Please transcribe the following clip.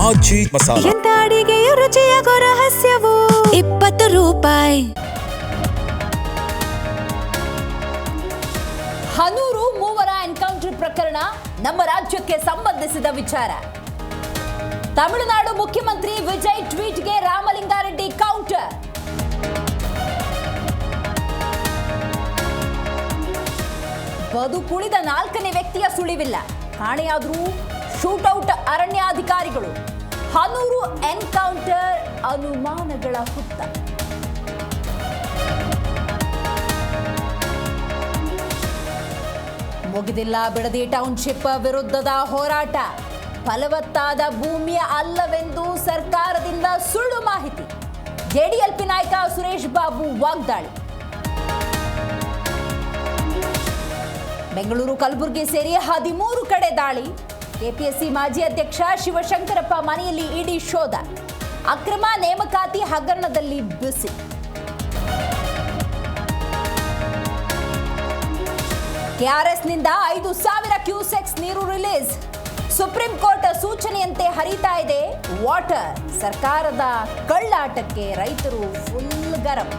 ಆಜಿ ಮಸಾಲ. ಎಂತ ಅಡಿಗೆಯ ರುಚಿಯಾಗೋ ರಹಸ್ಯವು 20 ರೂಪಾಯಿ. ಹನೂರು ಮೂವರ ಎನ್ಕೌಂಟರ್ ಪ್ರಕರಣ ನಮ್ಮ ರಾಜ್ಯಕ್ಕೆ ಸಂಬಂಧಿಸಿದ ವಿಚಾರ. ತಮಿಳುನಾಡು ಮುಖ್ಯಮಂತ್ರಿ ವಿಜಯ್ ಟ್ವೀಟ್ಗೆ ರಾಮಲಿಂಗಾರೆಡ್ಡಿ ಕೌಂಟರ್. ಬದುಕುಳಿದ 4ನೇ ವ್ಯಕ್ತಿಯ ಸುಳಿವಿಲ್ಲ. ಕಾಣೆಯಾದರೂ ಶೂಟೌಟ್ ಅರಣ್ಯಾಧಿಕಾರಿಗಳು. ಹನೂರು ಎನ್ಕೌಂಟರ್ ಅನುಮಾನಗಳ ಹುತ್ತ. ಮುಗಿದಿಲ್ಲ ಬಿಡದಿ ಟೌನ್ಶಿಪ್ ವಿರುದ್ಧದ ಹೋರಾಟ. ಫಲವತ್ತಾದ ಭೂಮಿಯ ಅಲ್ಲವೆಂದು ಸರ್ಕಾರದಿಂದ ಸುಳ್ಳು ಮಾಹಿತಿ. ಜೆಡಿಎಲ್ಪಿ ನಾಯಕ ಸುರೇಶ್ ಬಾಬು ವಾಗ್ದಾಳಿ. ಬೆಂಗಳೂರು ಕಲಬುರಗಿ ಸೇರಿ 13 ಕಡೆ ದಾಳಿ. ಕೆಪಿಎಸ್ಸಿ ಮಾಜಿ ಅಧ್ಯಕ್ಷ ಶಿವಶಂಕರಪ್ಪ ಮನೆಯಲ್ಲಿ ಇಡಿ ಶೋಧ. ಅಕ್ರಮ ನೇಮಕಾತಿ ಹಗರಣದಲ್ಲಿ ಬಿಸಿ. ಕೆಆರ್ಎಸ್ನಿಂದ 5,000 ಕ್ಯೂಸೆಕ್ಸ್ ನೀರು ರಿಲೀಸ್. ಸುಪ್ರೀಂ ಕೋರ್ಟ್ ಸೂಚನೆಯಂತೆ ಹರಿತಾ ಇದೆ ವಾಟರ್. ಸರ್ಕಾರದ ಕಳ್ಳಾಟಕ್ಕೆ ರೈತರು ಫುಲ್ ಗರಂ.